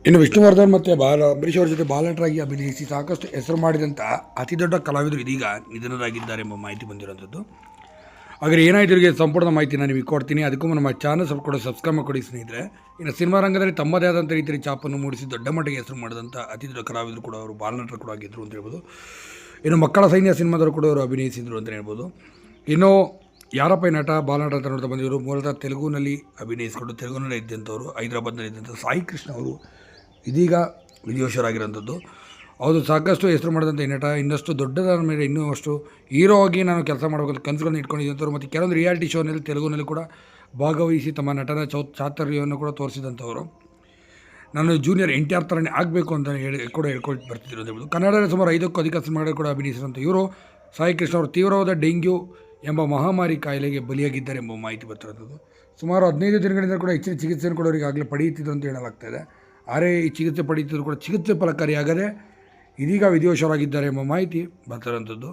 ಇನ್ನು ವಿಷ್ಣುವರ್ಧನ್ ಮತ್ತು ಅಂಬರೀಷ್ ಅವರ ಜೊತೆ ಬಾಲನಟರಾಗಿ ಅಭಿನಯಿಸಿ ಸಾಕಷ್ಟು ಹೆಸರು ಮಾಡಿದಂಥ ಅತಿ ದೊಡ್ಡ ಕಲಾವಿದರು ಇದೀಗ ನಿಧನರಾಗಿದ್ದಾರೆ ಎಂಬ ಮಾಹಿತಿ ಬಂದಿರುವಂಥದ್ದು. ಹಾಗೆ ಏನಾಯ್ತು ಇವರಿಗೆ ಸಂಪೂರ್ಣ ಮಾಹಿತಿ ನಾನು ನಿಮಗೆ ಕೊಡ್ತೀನಿ. ಅದಕ್ಕೂ ನಮ್ಮ ಚಾನಲ್ ಸ್ವಲ್ಪ ಕೂಡ ಸಬ್ಸ್ಕ್ರೈಬ್ ಮಾಡಿಕೊಡಿ ಸ್ನೇಹಿತರೆ. ಇನ್ನು ಸಿನಿಮಾ ರಂಗದಲ್ಲಿ ತಮ್ಮದೇ ಆದಂಥ ರೀತಿಯಲ್ಲಿ ಚಾಪನ್ನು ಮೂಡಿಸಿ ದೊಡ್ಡ ಮಟ್ಟಿಗೆ ಹೆಸರು ಮಾಡಿದಂಥ ಅತಿ ದೊಡ್ಡ ಕಲಾವಿದರು ಕೂಡ ಅವರು ಬಾಲನಟರು ಕೂಡ ಆಗಿದ್ದರು ಅಂತ ಹೇಳ್ಬೋದು. ಇನ್ನು ಮಕ್ಕಳ ಸೈನ್ಯ ಸಿನಿಮಾದವರು ಕೂಡ ಅವರು ಅಭಿನಯಿಸಿದರು ಅಂತ ಹೇಳ್ಬೋದು. ಇನ್ನು ಯಾರಪ್ಪ ಈ ನಟ ಬಾಲನಟ ಅಂತ ನೋಡ್ತಾ ಬಂದಿವರು ಮೂಲತಃ ತೆಲುಗುನಲ್ಲಿ ಅಭಿನಯಿಸಿಕೊಂಡು ತೆಲುಗುನಲ್ಲಿ ಇದ್ದಂಥವ್ರು, ಹೈದರಾಬಾದ್ನಲ್ಲಿ ಇದ್ದಂಥ ಸಾಯಿ ಕೃಷ್ಣ ಅವರು ಇದೀಗ ವಿಧಿವಶರಾಗಿರೋಂಥದ್ದು. ಹೌದು, ಸಾಕಷ್ಟು ಹೆಸರು ಮಾಡಿದಂಥ ಈ ನಟ ಇನ್ನಷ್ಟು ದೊಡ್ಡದಾದ ಮೇಲೆ ಇನ್ನೂ ಅಷ್ಟು ಹೀರೋ ಆಗಿ ನಾನು ಕೆಲಸ ಮಾಡಬೇಕಂತ ಕನಸುಗಳನ್ನು ಇಟ್ಕೊಂಡಿದ್ದಂಥವ್ರು ಮತ್ತು ಕೆಲವೊಂದು ರಿಯಾಲಿಟಿ ಶೋನಲ್ಲಿ ತೆಲುಗುನಲ್ಲಿ ಕೂಡ ಭಾಗವಹಿಸಿ ತಮ್ಮ ನಟನ ಚಾತುರ್ಯವನ್ನು ಕೂಡ ತೋರಿಸಿದಂಥವರು. ನಾನು ಜೂನಿಯರ್ NTR ಥರನೇ ಆಗಬೇಕು ಅಂತ ಹೇಳ್ಕೊಂಡು ಬರ್ತಿದ್ರು ಅಂತ ಹೇಳ್ಬೋದು. ಕನ್ನಡದಲ್ಲಿ ಸುಮಾರು 5ಕ್ಕೂ ಅಧಿಕ ಸಿನಿಮಾಗಳು ಕೂಡ ಅಭಿನಯಿಸಿದಂಥ ಇವರು ಸಾಯಿ ಕೃಷ್ಣ ಅವರು ತೀವ್ರವಾದ ಡೆಂಗ್ಯೂ ಎಂಬ ಮಹಾಮಾರಿ ಕಾಯಿಲೆಗೆ ಬಲಿಯಾಗಿದ್ದಾರೆ ಎಂಬ ಮಾಹಿತಿ ಬರ್ತಿರೋದು. ಸುಮಾರು 15 ದಿನಗಳಿಂದ ಕೂಡ ಹೆಚ್ಚಿನ ಚಿಕಿತ್ಸೆಯನ್ನು ಕೂಡ ಅವರಿಗೆ ಆಗಲೇ ಪಡೆಯುತ್ತಿದ್ರು ಅಂತ ಹೇಳಲಾಗ್ತಾಯಿದೆ. ಆದರೆ ಈ ಚಿಕಿತ್ಸೆ ಪಡೆಯುತ್ತಿದ್ರು ಕೂಡ ಚಿಕಿತ್ಸೆ ಫಲಕಾರಿಯಾಗದೆ ಇದೀಗ ವಿಧಿವಶರಾಗಿದ್ದಾರೆ ಎಂಬ ಮಾಹಿತಿ ಬರ್ತಿರೋಂಥದ್ದು.